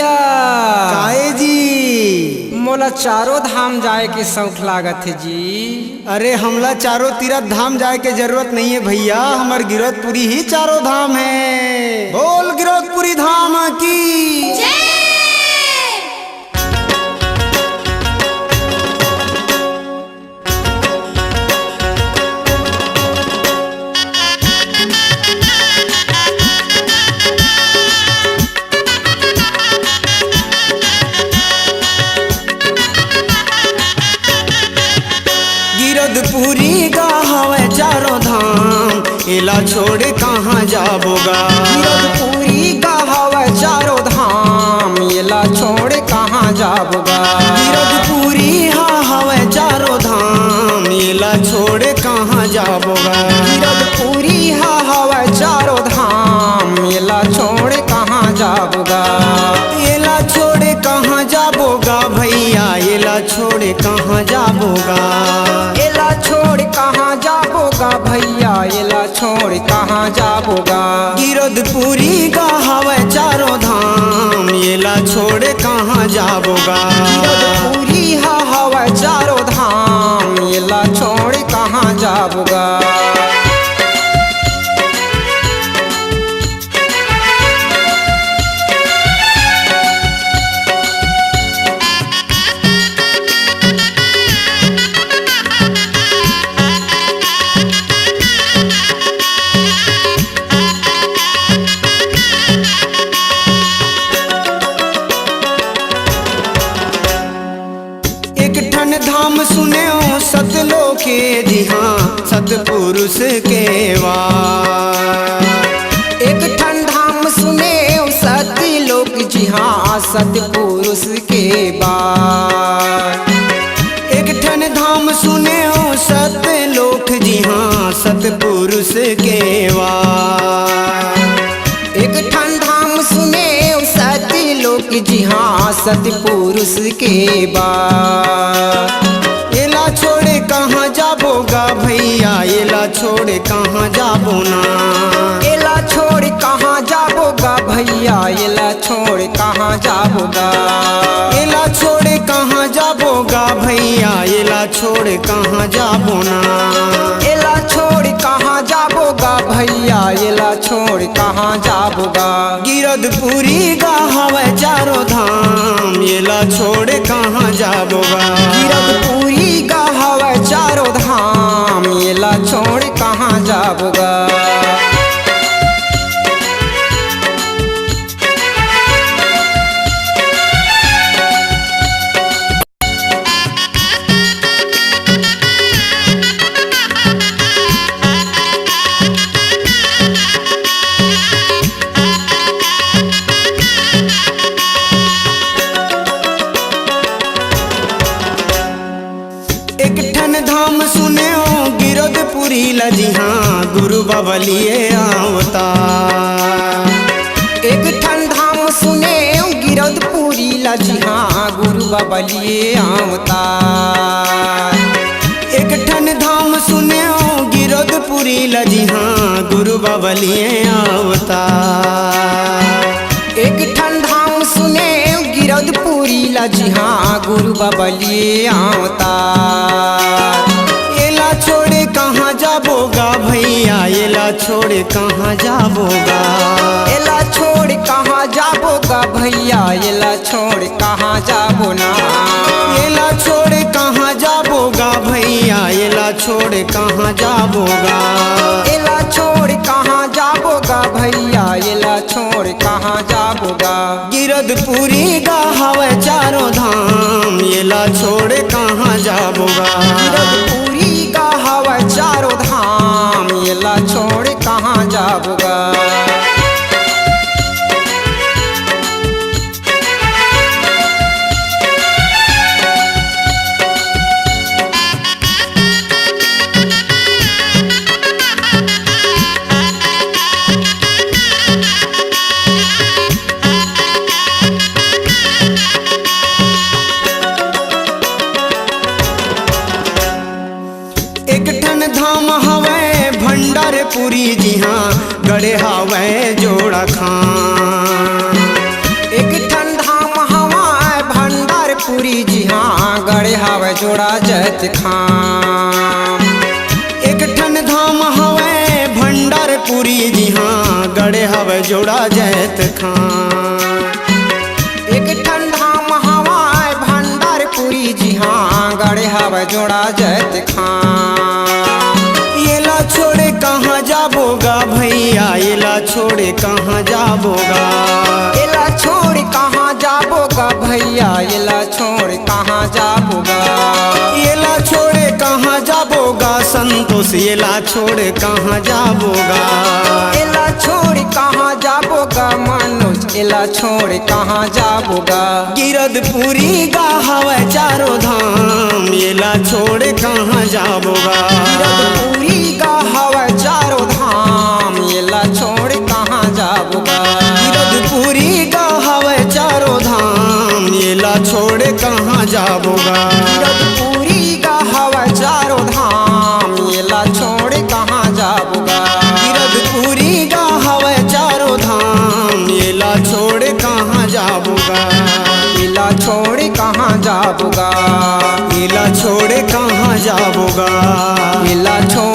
भैया काहे जी? मोला चारों धाम जाए के शौक लागत है जी। अरे हमला चारों तीरथ धाम जाए के जरूरत नहीं है भैया, हमार गिरौदपुरी ही चारों धाम है। बोल गिरौदपुरी धाम की जय। गिरौदपुरी का हवे चारों धाम, एला छोड़ कहाँ जाबोगा। गिरौदपुरी का हवे चारों धाम, एला छोड़ कहाँ जाबोगा। गिरौदपुरी हवे चारों धाम, एला छोड़ कहाँ जाबोगा। गिरौदपुरी हवे चारों धाम, एला छोड़ कहाँ जाबोगा। एला छोड़ कहाँ जाबोगा भैया, एला छोड़ कहाँ जाबोगा। एला छोड़ कहाँ जाबोगा भैया, एला छोड़ कहाँ जाबोगा। गिरौदपुरी का हवे चारों धाम, एला छोड़ कहाँ जाबोगा। गिरौदपुरी हवे चारों धाम, एला छोड़ कहाँ जाबोगा। धाम सुने हो सतलोक के जिहाँ सतपुरुष के वार। एक ठन धाम सुने हो सतलोक जिहाँ सतपुरुष के बार। एक ठन धाम सुने हो सतलोक जिहाँ सतपुरुष के वार। एक ठन धाम सुने हो सतलोक जिहाँ सतपुरुष के बार। एला छोड़े कहाँ जाबोगा भैया, एला छोड़े कहाँ जाबो ना। एला छोड़ कहाँ जाबोगा भैया, एला छोड़ कहाँ जाबोगा। एला छोड़े कहाँ जाबोगा भैया, एला छोड़े कहाँ जाबो ना। एला छोड़ कहाँ जाबोगा भैया, एला छोड़ कहाँ जाबोगा। गिरौदपुरी का हवे चारों धाम, एला छोड़ कहाँ जाबोगा। गिरौदपुरी का हवे चारों धाम, एला छोड़ कहाँ जाबोगा। एक ठन धाम सुने हो गिरौदपुरी लजिहाँ गुरु बबलिए अवतार। एक ठन धाम सुने हो गिरौदपुरी लजिहाँ गुरु बबलिए अवतार। एक ठन धाम सुने हो गिरौदपुरी लजिहाँ गुरु बबलिए अवतार। एक ठन धाम सुने हो गिरौदपुरी लजिहाँ गुरु बबलिए अवतार। एला छोड़े कहाँ जाबोगा भैया, एला छोड़े कहाँ जाबोगा। एला छोड़ कहाँ जाबोगा भैया, एला छोड़ कहाँ जाबो ना। एला छोड़े कहाँ जाबोगा भैया, एला छोड़े कहाँ जाबोगा। एला छोड़ कहाँ जाबोगा भैया, एला छोड़ कहाँ जाबोगा। गिरौदपुरी का हवे चारों धाम, एला छोड़े कहाँ जाबोगा। गिरौदपुरी का हवे चारों धाम, एला छोड़ कहाँ जाबोगा। एक ठन धाम हवे भंडारपुरी जिहाँ गड़े हवे जोड़ा खान। एक ठन धाम गड़े हवे जोड़ा जैत खाम। एक ठन धाम हवे भंडारपुरी जी हाँ गड़े हवे जोड़ा जैत खां। एक ठन धाम हवाए भंडारपुरी जी हाँ गड़े हवे जोड़ा जैत खाम। येला छोड़े कहाँ जाबोगा भैया येला छोड़े कहाँ जाबोगा। एला छोड़ कहाँ जाबोगा भैया एला छोड़ कहाँ जाबोगा। येला छोड़े कहाँ जाबोगा संतोष येला छोड़े कहाँ जाबोगा। एला छोड़ कहाँ जाबोगा मनोज एला छोड़ कहाँ जाबोगा। गिरधपुरी का हवा चारों धाम येला छोड़े कहाँ जाबोगा। गिरधपुरी का हवा चारों धाम एला छोड़ कहाँ जाबोगा। गिरधपुरी का हवा चारों धाम येला छोड़े कहाँ जाबोगा। गिरधपुरी का हवा चारों धाम एला छोड़ कहाँ जाबोगा। गिरधपुरी का हवा चारों धाम येला छोड़े कहाँ जाबोगा। एला छोड़ कहाँ जाबोगा। येला छोड़े कहाँ जाबोगा। एला छोड़